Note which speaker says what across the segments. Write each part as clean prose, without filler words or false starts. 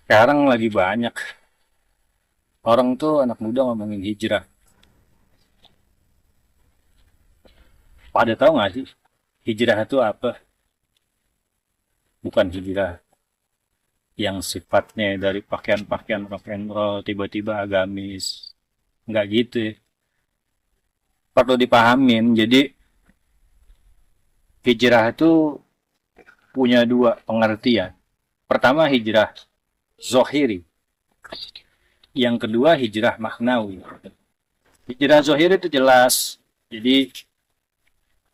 Speaker 1: Sekarang lagi banyak orang tuh anak muda ngomongin hijrah. Pada tahu nggak sih hijrah itu apa? Bukan hijrah yang sifatnya dari pakaian-pakaian rock and roll tiba-tiba agamis. Nggak gitu ya. Perlu dipahamin. Jadi hijrah itu punya dua pengertian. Pertama hijrah zohiri. Yang kedua hijrah maknawi. Hijrah zohiri itu jelas. Jadi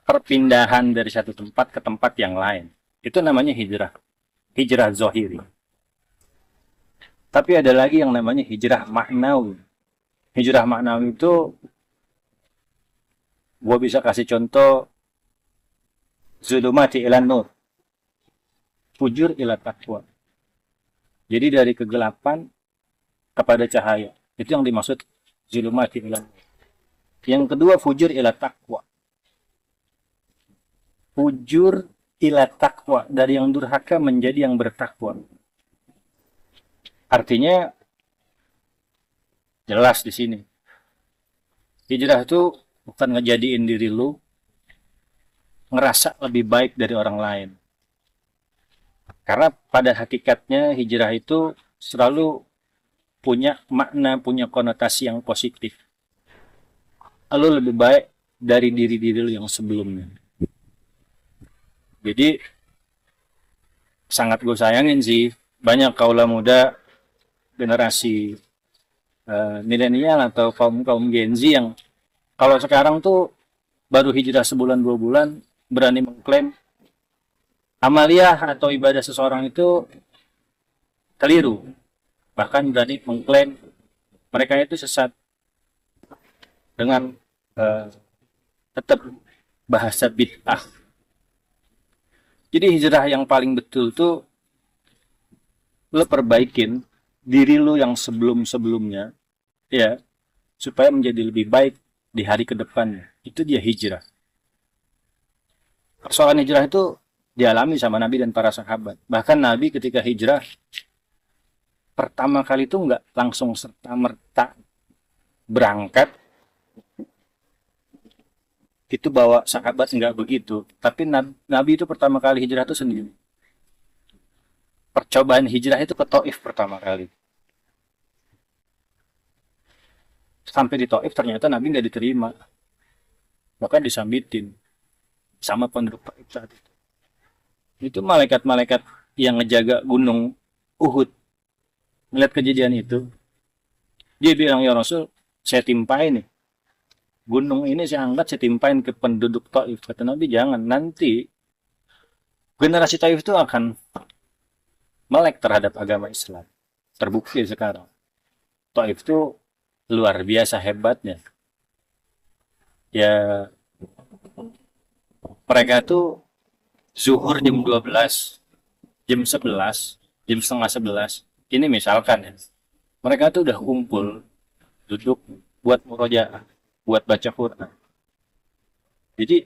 Speaker 1: perpindahan dari satu tempat ke tempat yang lain. Itu namanya hijrah. Hijrah zohiri. Tapi ada lagi yang namanya hijrah maknawi. Hijrah maknawi itu gue bisa kasih contoh zulumati ilan nur, fujur ila taqwa. Jadi dari kegelapan kepada cahaya. Itu yang dimaksud zulumati ilan nur. Yang kedua fujur ila taqwa. Fujur ila taqwa, dari yang durhaka menjadi yang bertakwa. Artinya jelas di sini. Hijrah itu bukan ngejadiin diri lu ngerasa lebih baik dari orang lain. Karena pada hakikatnya hijrah itu selalu punya makna, punya konotasi yang positif. Lu lebih baik dari diri-diri lu yang sebelumnya. Jadi sangat gue sayangin sih banyak kaula muda generasi milenial atau kaum kaum Gen Z yang kalau sekarang tuh baru hijrah sebulan 2 bulan berani mengklaim amaliyah atau ibadah seseorang itu keliru. Bahkan berani mengklaim mereka itu sesat dengan uh, tetap bahasa bid'ah. Jadi hijrah yang paling betul tuh lo perbaikin diri lo yang sebelum-sebelumnya ya supaya menjadi lebih baik di hari ke depannya. Itu dia hijrah. Persoalan hijrah itu dialami sama Nabi dan para sahabat. Bahkan Nabi ketika hijrah pertama kali itu nggak langsung serta merta berangkat itu bawa sahabat, nggak begitu. Tapi Nabi itu pertama kali hijrah itu sendiri. Percobaan hijrah itu ke Taif pertama kali. Sampai di Taif ternyata Nabi nggak diterima, bahkan disambitin sama penduduk Taif saat itu. Itu malaikat-malaikat yang ngejaga gunung Uhud melihat kejadian itu, dia bilang, ya Rasul, saya timpain nih gunung ini, saya angkat, saya timpain ke penduduk Taif. Kata Nabi, jangan, nanti generasi Taif itu akan melek terhadap agama Islam. Terbukti sekarang Taif itu luar biasa hebatnya. Ya, mereka tuh zuhur jam 12, jam 11, jam setengah 11. Ini misalkan ya, mereka tuh udah kumpul, duduk buat murojaah, buat baca Quran. Jadi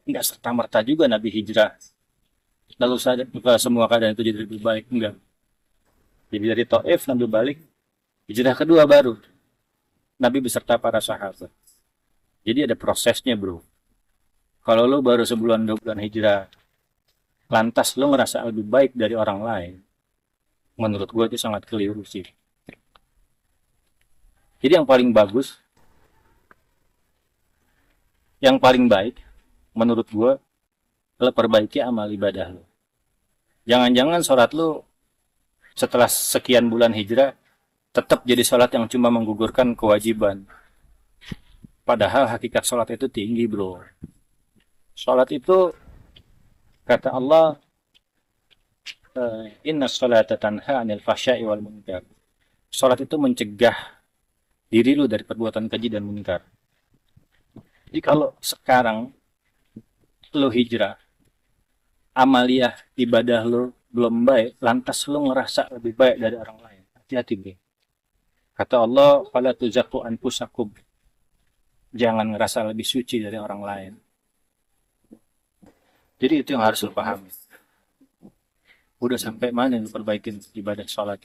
Speaker 1: nggak serta merta juga Nabi hijrah lalu saja semua keadaan itu jadi lebih baik, enggak. Jadi dari Taif Nabi balik, hijrah kedua baru Nabi beserta para sahabat. Jadi ada prosesnya, bro. Kalau lo baru sebulan 2 bulan hijrah, lantas lo ngerasa lebih baik dari orang lain, menurut gue itu sangat keliru sih. Jadi yang paling bagus, yang paling baik, menurut gue, lo perbaiki amal ibadah lo. Jangan-jangan sholat lo setelah sekian bulan hijrah tetap jadi sholat yang cuma menggugurkan kewajiban. Padahal hakikat sholat itu tinggi, bro. Sholat itu, kata Allah, inna sholata tanha anil fahsya'i wal munkar. Sholat itu mencegah diri lu dari perbuatan keji dan munkar. Jadi kalau sekarang lu hijrah, amaliyah ibadah lu belum baik, lantas lu ngerasa lebih baik dari orang lain. Hati-hati, bro. Kata Allah, fala tuzakku anfusakum. Jangan ngerasa lebih suci dari orang lain. Jadi itu yang harus lu pahami. Udah sampai mana lu perbaikin ibadah sholat?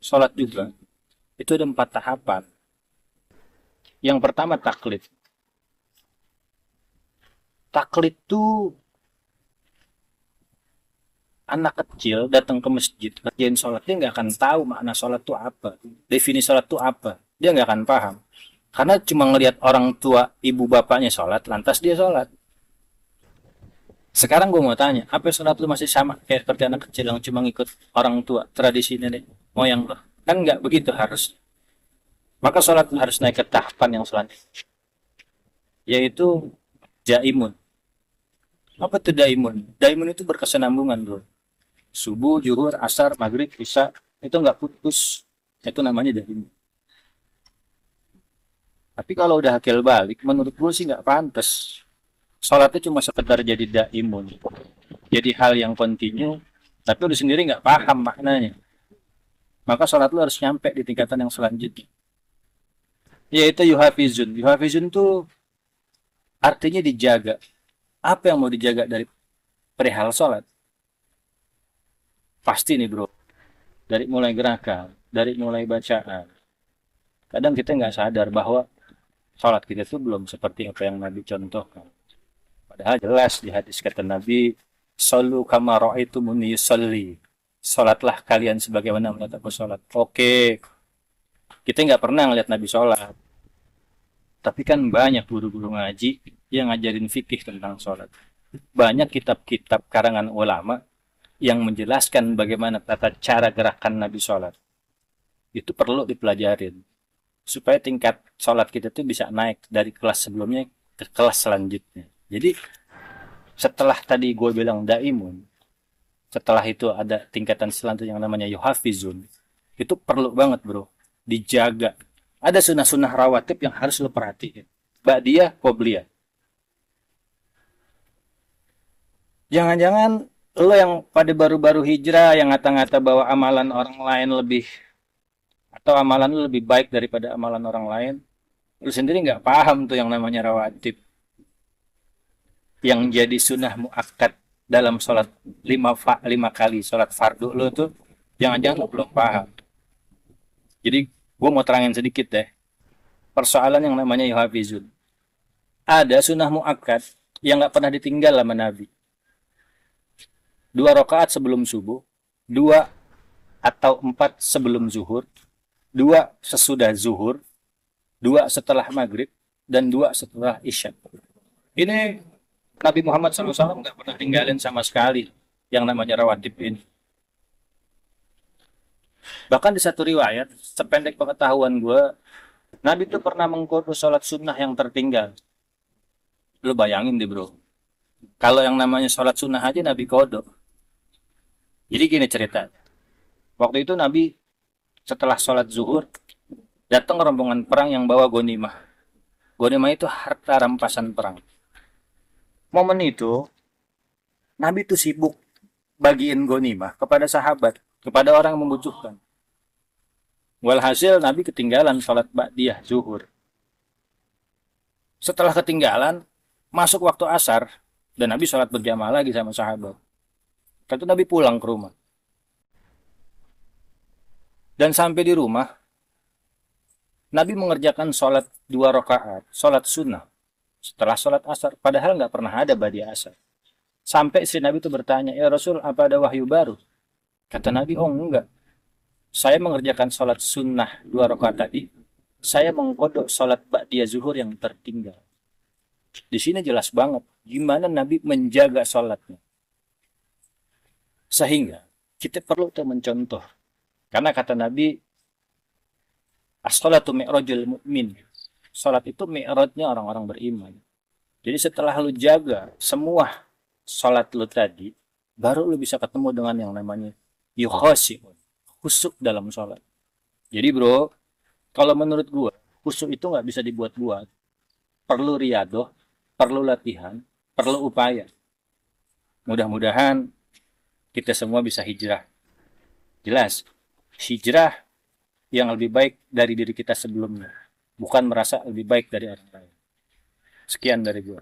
Speaker 1: sholat juga, itu ada 4 tahapan. Yang pertama taklid. Taklid tuh anak kecil datang ke masjid kerjain sholat, dia nggak akan tahu makna sholat itu apa, definisi sholat itu apa, dia nggak akan paham karena cuma ngelihat orang tua ibu bapaknya sholat lantas dia sholat. Sekarang gue mau tanya, apa sholat lu masih sama kayak seperti anak kecil yang cuma ngikut orang tua tradisi nenek moyang lo? Kan nggak begitu harus. Maka sholat harus naik ke tahapan yang selanjutnya, yaitu jaimun. Apa tuh daimun? Daimun itu berkesinambungan bro. Subuh, zuhur, asar, maghrib, isya itu nggak putus. Itu namanya daimun. Tapi kalau udah akil balik, menurut gue sih nggak pantas. Sholatnya cuma sekedar jadi daimun. Jadi hal yang kontinu, tapi lu sendiri nggak paham maknanya. Maka sholat lu harus nyampe di tingkatan yang selanjutnya. Yaitu yuhafizun. Yuhafizun tuh artinya dijaga. Apa yang mau dijaga dari perihal sholat? Pasti nih bro, dari mulai gerakan, dari mulai bacaan. Kadang kita nggak sadar bahwa sholat kita itu belum seperti apa yang Nabi contohkan. Padahal jelas di hadis kata Nabi, "Shollu kama ra'aitumuni yusolli." Sholatlah kalian sebagaimana melihat aku sholat. Oke, kita nggak pernah ngeliat Nabi sholat. Tapi kan banyak guru-guru ngaji yang ngajarin fikih tentang sholat. Banyak kitab-kitab karangan ulama yang menjelaskan bagaimana tata cara gerakan Nabi sholat. Itu perlu dipelajarin. Supaya tingkat sholat kita tuh bisa naik dari kelas sebelumnya ke kelas selanjutnya. Jadi setelah tadi gue bilang daimun, setelah itu ada tingkatan selanjutnya yang namanya yuhafizun. Itu perlu banget bro, dijaga. Ada sunnah-sunnah rawatib yang harus lo perhatiin. Ba'diyah, qobliyah. Jangan-jangan lo yang pada baru-baru hijrah yang ngata-ngata bahwa amalan orang lain lebih atau amalan lo lebih baik daripada amalan orang lain, lo sendiri nggak paham tuh yang namanya rawatib. Yang jadi sunnah muakkad dalam sholat 5 kali sholat fardu lo tuh, jangan-jangan lo belum paham. Jadi gue mau terangin sedikit deh persoalan yang namanya yuhafizun. Ada sunnah muakkad yang nggak pernah ditinggal sama Nabi. 2 rakaat sebelum subuh, 2 atau 4 sebelum zuhur, 2 sesudah zuhur, 2 setelah maghrib, dan 2 setelah isya. Ini Nabi Muhammad SAW nggak pernah tinggalin sama sekali yang namanya rawatib ini. Bahkan di satu riwayat, sependek pengetahuan gue, Nabi itu pernah mengkodok sholat sunnah yang tertinggal. Lu bayangin deh bro, kalau yang namanya sholat sunnah aja Nabi kodok. Jadi gini cerita. Waktu itu Nabi setelah sholat zuhur, datang rombongan perang yang bawa gonimah. Gonimah itu harta rampasan perang. Momen itu, Nabi itu sibuk bagiin gonimah kepada sahabat, kepada orang yang membutuhkan. Walhasil Nabi ketinggalan sholat ba'diyah zuhur. Setelah ketinggalan, masuk waktu asar, dan Nabi sholat berjamaah lagi sama sahabat. Tentu Nabi pulang ke rumah. Dan sampai di rumah, Nabi mengerjakan sholat 2 rakaat, sholat sunnah. Setelah sholat asar, padahal nggak pernah ada ba'diyah asar. Sampai istri Nabi itu bertanya, "Ya Rasul, apa ada wahyu baru?" Kata Nabi, "Oh enggak. Saya mengerjakan sholat sunnah 2 rakaat tadi. Saya mengkodok sholat ba'diyah zuhur yang tertinggal." Di sini jelas banget gimana Nabi menjaga sholatnya. Sehingga kita perlu mencontoh. Karena kata Nabi, as-sholatu mi'rajul mu'min. Sholat itu mi'rajnya orang-orang beriman. Jadi setelah lu jaga semua sholat lu tadi, baru lu bisa ketemu dengan yang namanya yukhashi'un, khusyuk dalam sholat. Jadi bro, kalau menurut gua, khusyuk itu nggak bisa dibuat-buat. Perlu riadoh, perlu latihan, perlu upaya. Mudah-mudahan kita semua bisa hijrah. Jelas, hijrah yang lebih baik dari diri kita sebelumnya. Bukan merasa lebih baik dari orang lain. Sekian dari gua.